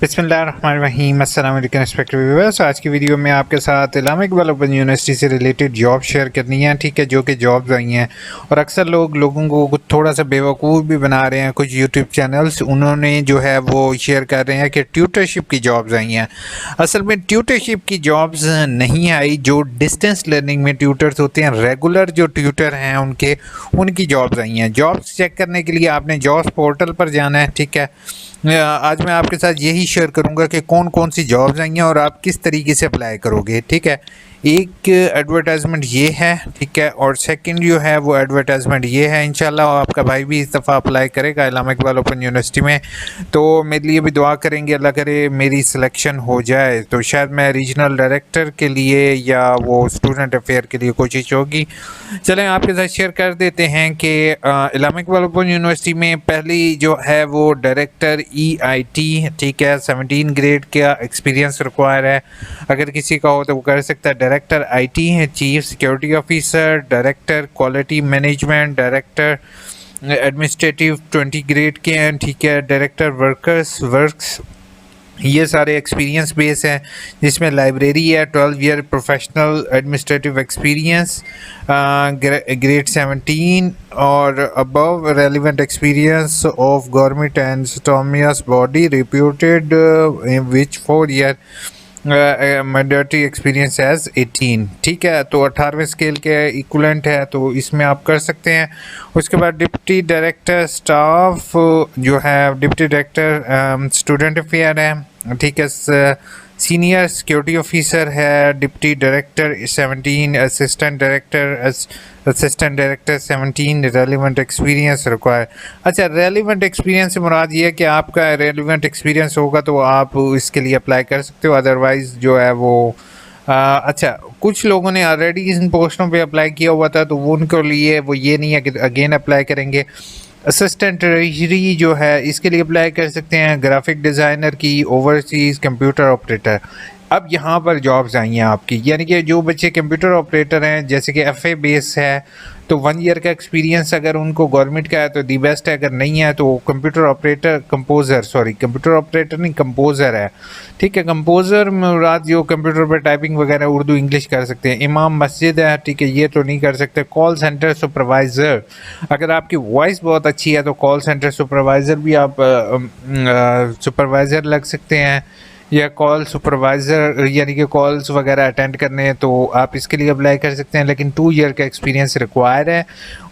बिस्मिल्लाहिर्रहमानिर्रहीम अस्सलाम वालेकुम रिस्पेक्टिव व्यूअर्स। आज की वीडियो में आपके साथ इस्लामिक इकबाल ओपन यूनिवर्सिटी से रिलेटेड जॉब शेयर करनी है, ठीक है, जो कि जॉब्स आई हैं और अक्सर लोगों को थोड़ा सा बेवकूफ़ भी बना रहे हैं। कुछ यूट्यूब चैनल्स उन्होंने जो है वो शेयर कर रहे हैं कि ट्यूटरशिप की जॉब्स आई हैं। असल में ट्यूटरशिप की जॉब्स नहीं आई, जो डिस्टेंस लर्निंग में ट्यूटर्स होते हैं, रेगुलर जो ट्यूटर हैं उनकी जॉब्स आई हैं। जॉब्स चेक करने के लिए आपने जॉब्स पोर्टल पर जाना है, ठीक है। आज मैं आपके साथ यही शेयर करूंगा कि कौन कौन सी जॉब्स आई हैं और आप किस तरीके से अप्लाई करोगे, ठीक है। एक एडवर्टाइजमेंट ये है, ठीक है, और सेकंड जो है वो एडवर्टाइजमेंट ये है। इंशाल्लाह आपका भाई भी इस दफ़ा अप्लाई करेगा इस्लामिक इकबाल ओपन यूनिवर्सिटी में, तो मेरे लिए भी दुआ करेंगे, अल्लाह करे मेरी सिलेक्शन हो जाए तो शायद मैं रीजनल डायरेक्टर के लिए या वो स्टूडेंट अफेयर के लिए कोशिश होगी। चलें आपके साथ शेयर कर देते हैं कि इस्लामिक इकबाल ओपन यूनिवर्सिटी में पहली जो है वो डायरेक्टर EIT, ठीक है, 17 ग्रेड का एक्सपीरियंस रिक्वायर है। अगर किसी का हो तो वो कर सकता है। डायरेक्टर IT है, chief security officer, director quality management, director administrative 20 grade के हैं, ठीक है। डायरेक्टर वर्क्स ये सारे एक्सपीरियंस बेस हैं, जिसमें लाइब्रेरी है, 12 year professional administrative experience, grade 17 और above, relevant experience of government and autonomous body reputed which 4 year mandatory experience as 18, ठीक है। तो 18वें स्केल के इक्वलेंट है, तो इसमें आप कर सकते हैं। उसके बाद डिप्टी डायरेक्टर स्टाफ जो है, डिप्टी डायरेक्टर स्टूडेंट अफेयर है, ठीक है। सीनियर सिक्योरिटी ऑफिसर है, deputy director 17, assistant director 17, relevant experience require. अच्छा, रेलिवेंट एक्सपीरियंस से मुराद ये है कि आपका रेलिवेंट एक्सपीरियंस होगा तो आप इसके लिए अप्लाई कर सकते हो, अदरवाइज़ जो है वो अच्छा, कुछ लोगों ने ऑलरेडी इन पोस्टों पे अप्लाई किया हुआ था, तो वो उनके लिए वो ये नहीं है कि अगेन अप्लाई करेंगे। असिस्टेंट ट्रेजरी जो है, इसके लिए अप्लाई कर सकते हैं। ग्राफिक डिज़ाइनर की, ओवरसीज़ कंप्यूटर ऑपरेटर। अब यहाँ पर जॉब्स आई हैं आपकी, यानी कि जो बच्चे कंप्यूटर ऑपरेटर हैं, जैसे कि FA बेस है, तो 1 ईयर का एक्सपीरियंस अगर उनको गवर्नमेंट का है तो दी बेस्ट है, अगर नहीं है तो कंप्यूटर ऑपरेटर कंप्यूटर ऑपरेटर नहीं, कंपोज़र है, ठीक है। कंपोज़र मुराद जो कंप्यूटर पर टाइपिंग वगैरह उर्दू इंग्लिश कर सकते हैं। इमाम मस्जिद है, ठीक है, ये तो नहीं कर सकते। कॉल सेंटर सुपरवाइज़र, अगर आपकी वॉइस बहुत अच्छी है तो कॉल सेंटर सुपरवाइज़र भी आप सुपरवाइज़र लग सकते हैं, या कॉल सुपरवाइज़र यानी कि कॉल्स वगैरह अटेंड करने हैं तो आप इसके लिए अप्लाई कर सकते हैं, लेकिन 2 ईयर का एक्सपीरियंस रिक्वायर है।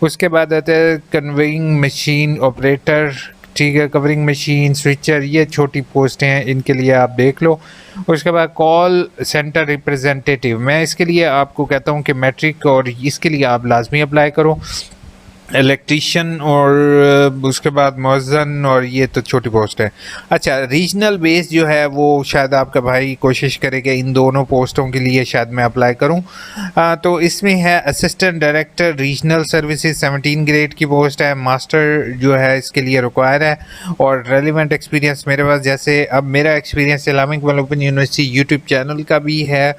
उसके बाद आता है कन्वेइंग मशीन ऑपरेटर, ठीक है, कवरिंग मशीन स्विचर, ये छोटी पोस्ट हैं, इनके लिए आप देख लो। उसके बाद कॉल सेंटर रिप्रेजेंटेटिव, मैं इसके लिए आपको कहता हूँ कि मैट्रिक, और इसके लिए आप लाजमी अप्लाई करो। इलेक्ट्रीशियन और उसके बाद मौज़न, और ये तो छोटी पोस्ट है। अच्छा, रीजनल बेस जो है वो शायद आपका भाई कोशिश करेगा इन दोनों पोस्टों के लिए शायद मैं अप्लाई करूं। तो इसमें है assistant director regional services, 17 grade की पोस्ट है। मास्टर जो है इसके लिए रिक्वायर है, और रेलिवेंट एक्सपीरियंस मेरे पास, जैसे अब मेरा experience Islamic Iqbal open university YouTube channel का भी है,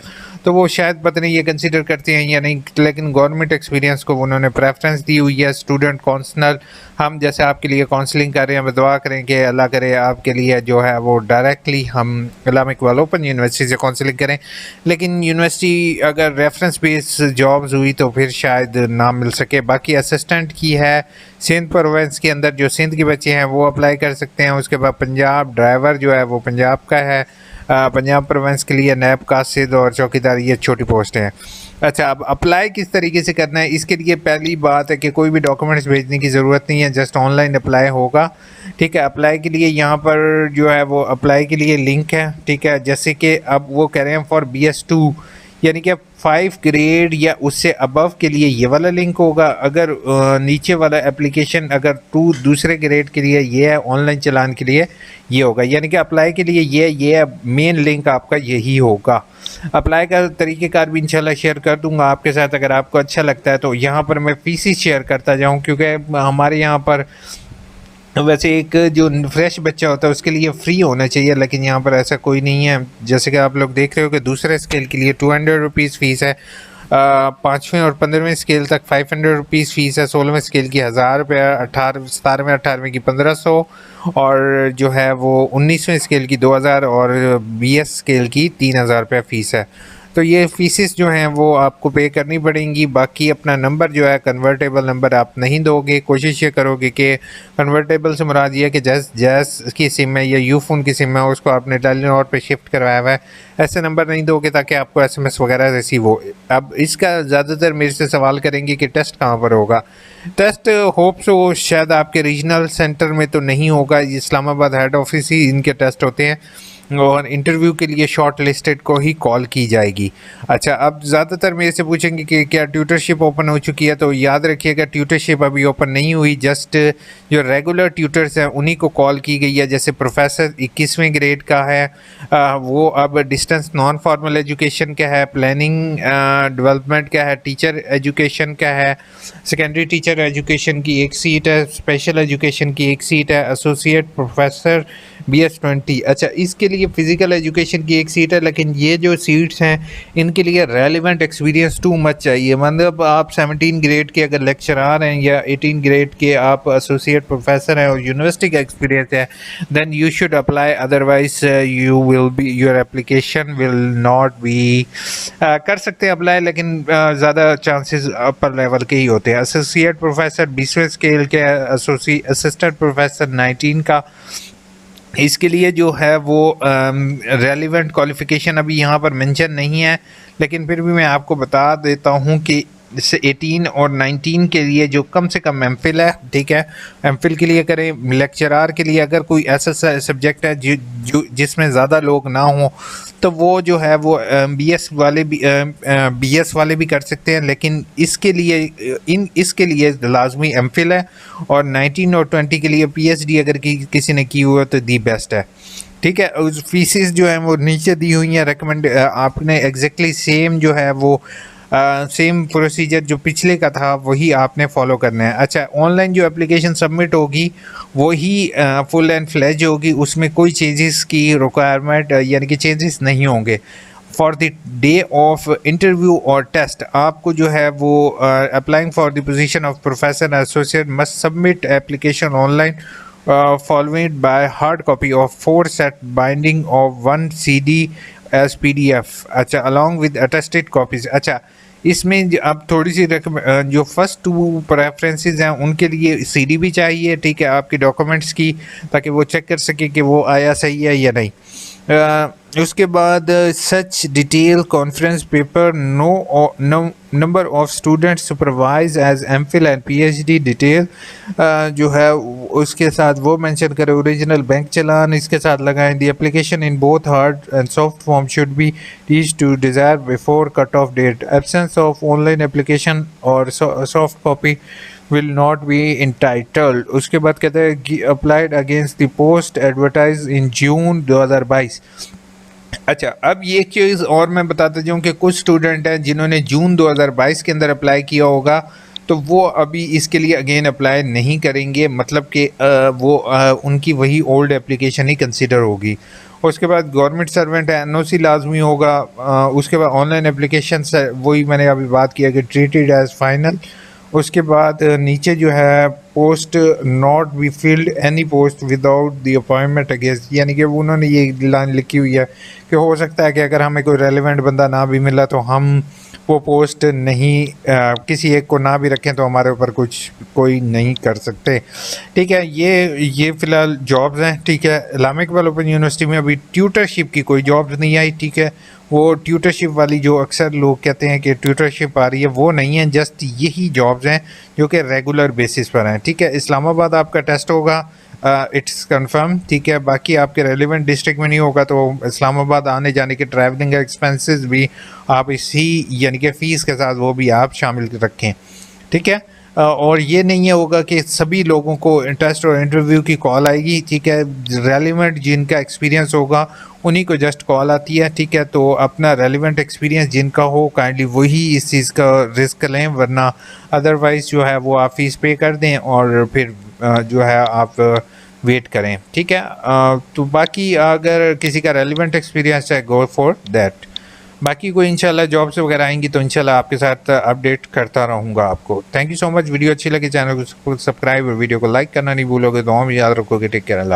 तो वो शायद पता नहीं ये कंसीडर करते हैं या नहीं, लेकिन गवर्नमेंट एक्सपीरियंस को उन्होंने प्रेफरेंस दी हुई है। स्टूडेंट काउंसलर, हम जैसे आपके लिए काउंसलिंग कर रहे हैं, दुआ करें कि अल्लाह करे आपके लिए जो है वो डायरेक्टली हम इस्लामिक इकबाल ओपन यूनिवर्सिटी से काउंसलिंग करें। लेकिन यूनिवर्सिटी अगर रेफरेंस बेस जॉब्स हुई तो फिर शायद ना मिल सके। बाकी असिस्टेंट की है सिंध प्रोविंस के अंदर, जो सिंध के बच्चे हैं वो अप्लाई कर सकते हैं। उसके बाद पंजाब ड्राइवर जो है वो पंजाब का है, पंजाब प्रोविंस के लिए नैब कासिद और चौकीदार, ये छोटी पोस्ट हैं। अच्छा, अब अप्लाई किस तरीके से करना है, इसके लिए पहली बात है कि कोई भी डॉक्यूमेंट्स भेजने की ज़रूरत नहीं है, जस्ट ऑनलाइन अप्लाई होगा, ठीक है। अप्लाई के लिए यहाँ पर जो है वो अप्लाई के लिए लिंक है, ठीक है। जैसे कि अब वो कह रहे हैं फॉर BS2 यानी कि 5 ग्रेड या उससे अबव के लिए ये वाला लिंक होगा। अगर नीचे वाला एप्लीकेशन अगर दूसरे ग्रेड के लिए ये है, ऑनलाइन चलान के लिए ये होगा, यानी कि अप्लाई के लिए ये मेन लिंक आपका यही होगा। अप्लाई का तरीक़ेकार भी इंशाल्लाह शेयर कर दूंगा आपके साथ, अगर आपको अच्छा लगता है तो। यहाँ पर मैं फीस शेयर करता जाऊँ, क्योंकि हमारे यहाँ पर वैसे एक जो फ्रेश बच्चा होता है उसके लिए फ्री होना चाहिए, लेकिन यहाँ पर ऐसा कोई नहीं है। जैसे कि आप लोग देख रहे हो कि दूसरे स्केल के लिए 200 रुपीज़ फ़ीस है, 5वें और 15वें स्केल तक 500 रुपीज़ फ़ीस है, 16वें स्केल की 1000 रुपया, 17वें 18वें की 1500 और जो है वो 19वें स्केल की 2000 और BS स्केल की 3000 रुपया फ़ीस है। तो ये फ़ीसेस जो हैं वो आपको पे करनी पड़ेंगी। बाकी अपना नंबर जो है कन्वर्टेबल नंबर आप नहीं दोगे, कोशिश ये करोगे कि कन्वर्टेबल से मुराद ये है कि जैस की सिम है या यूफोन की सिम है उसको आपने टेलीनॉर पे शिफ्ट करवाया हुआ है, ऐसे नंबर नहीं दोगे ताकि आपको SMS वगैरह रिसीव हो। अब इसका ज़्यादातर मेरे से सवाल करेंगे कि टेस्ट कहाँ पर होगा। टेस्ट होप्स हो शायद आपके रीजनल सेंटर में तो नहीं होगा, इस्लामाबाद हेड ऑफिस ही इनके टेस्ट होते हैं और इंटरव्यू के लिए शॉर्ट लिस्टेड को ही कॉल की जाएगी। अच्छा, अब ज़्यादातर मेरे से पूछेंगे कि क्या ट्यूटरशिप ओपन हो चुकी है, तो याद रखिएगा ट्यूटरशिप अभी ओपन नहीं हुई, जस्ट जो रेगुलर ट्यूटर्स हैं उन्हीं को कॉल की गई है। जैसे प्रोफेसर 21वें ग्रेड का है वो अब डिस्टेंस नॉन फॉर्मल एजुकेशन का है, प्लानिंग डेवलपमेंट का है, टीचर एजुकेशन का है, सेकेंडरी टीचर एजुकेशन की एक सीट है, स्पेशल एजुकेशन की एक सीट है, एसोसिएट प्रोफेसर BS20। अच्छा, इसके लिए फ़िज़िकल एजुकेशन की एक सीट है, लेकिन ये जो सीट्स हैं इनके लिए रेलिवेंट एक्सपीरियंस टू मच चाहिए। मतलब आप 17 ग्रेड के अगर लेक्चरार हैं या 18 ग्रेड के आप एसोसिएट प्रोफेसर हैं और यूनिवर्सिटी का एक्सपीरियंस है, then you should apply, otherwise your application will not be. कर सकते हैं अप्लाई, लेकिन ज़्यादा चांसेस अपर लेवल के ही होते हैं। एसोसिएट प्रोफेसर 20वें स्केल के, असिस्टेंट प्रोफेसर 19 का। इसके लिए जो है वो रेलिवेंट क्वालिफ़िकेशन अभी यहाँ पर मेंशन नहीं है, लेकिन फिर भी मैं आपको बता देता हूँ कि जैसे 18 और 19 के लिए जो कम से कम एमफिल है, ठीक है, एमफिल के लिए करें। लेक्चरार के लिए अगर कोई ऐसा सब्जेक्ट है जो जिसमें ज़्यादा लोग ना हों तो वो जो है वो BS वाले भी कर सकते हैं, लेकिन इसके लिए लाजमी एमफिल है। और 19 और 20 के लिए PhD अगर किसी ने की हुई है तो दी बेस्ट है, ठीक है। उस फीसेस जो है वो नीचे दी हुई हैं, रेकमेंड आपने एग्जैक्टली सेम जो है वो सेम प्रोसीजर जो पिछले का था वही आपने फॉलो करना है। अच्छा, ऑनलाइन जो एप्लीकेशन सबमिट होगी वही फुल एंड फ्लेज होगी, उसमें कोई चेंजेस की रिक्वायरमेंट यानी कि चेंजेस नहीं होंगे। For the day of interview और टेस्ट आपको जो है वो applying for the position of professor associate must submit application online followed by hard copy of 4 set binding of 1 CD as PDF। अच्छा, along with attested copies। अच्छा, इसमें अब थोड़ी सी जो फर्स्ट 2 प्रेफरेंसेस हैं उनके लिए CD भी चाहिए, ठीक है, आपके डॉक्यूमेंट्स की, ताकि वो चेक कर सके कि वो आया सही है या नहीं। उसके बाद such detail conference paper, no number of student supervise as MPhil and PhD detail जो है उसके साथ वो मेंशन करें। ओरिजिनल बैंक चलान इसके साथ लगाएं। The application in both hard and soft form should be reach to desire before cut off date. Absence of online application और soft copy will not be entitled। उसके बाद कहते हैं applied against the post advertised in June 2022। अच्छा, अब ये चीज़ और मैं बताता जाऊँ कि कुछ स्टूडेंट हैं जिन्होंने जून 2022 के अंदर अप्लाई किया होगा तो वो अभी इसके लिए अगेन अप्लाई नहीं करेंगे, मतलब कि वो उनकी वही ओल्ड एप्लीकेशन ही कंसिडर होगी। उसके बाद गवर्नमेंट सर्वेंट है, NOC लाजमी होगा। उसके बाद ऑनलाइन एप्लीकेशन वही मैंने अभी बात किया कि ट्रीटेड एज फाइनल। उसके बाद नीचे जो है post not be filled any post without the appointment against, यानी कि उन्होंने ये लाइन लिखी हुई है कि हो सकता है कि अगर हमें कोई रेलेवेंट बंदा ना भी मिला तो हम वो पोस्ट नहीं किसी एक को ना भी रखें तो हमारे ऊपर कोई नहीं कर सकते, ठीक है। ये फ़िलहाल जॉब्स हैं, ठीक है। इस्लामिक इकबाल ओपन यूनिवर्सिटी में अभी ट्यूटरशिप की कोई जॉब्स नहीं आई, ठीक है। वो ट्यूटरशिप वाली जो अक्सर लोग कहते हैं कि ट्यूटरशिप आ रही है, वो नहीं है, जस्ट यही जॉब्स हैं जो कि रेगुलर बेसिस पर हैं, ठीक है। इस्लामाबाद आपका टेस्ट होगा, इट्स कंफर्म, ठीक है। बाकी आपके रेलिवेंट डिस्ट्रिक्ट में नहीं होगा तो इस्लामाबाद आने जाने के ट्रैवलिंग एक्सपेंसेस भी आप इसी यानी कि फ़ीस के साथ वो भी आप शामिल रखें, ठीक है। और ये नहीं होगा कि सभी लोगों को टेस्ट और इंटरव्यू की कॉल आएगी, ठीक है। रेलिवेंट जिनका एक्सपीरियंस होगा उन्हीं को जस्ट कॉल आती है, ठीक है। तो अपना रेलिवेंट एक्सपीरियंस जिनका हो काइंडली वही इस चीज़ का रिस्क लें, वरना अदरवाइज़ जो है वो आप फीस पे कर दें और फिर जो है आप वेट करें, ठीक है। तो बाकी अगर किसी का रेलिवेंट एक्सपीरियंस है गो फॉर दैट। बाकी कोई इंशाल्लाह जॉब्स वगैरह आएंगी तो इंशाल्लाह आपके साथ अपडेट करता रहूँगा आपको। Thank you so much. Video अच्छी लगी चैनल को सब्सक्राइब और वीडियो को लाइक करना नहीं भूलोगे। दुआ में याद रखोगे। Take care.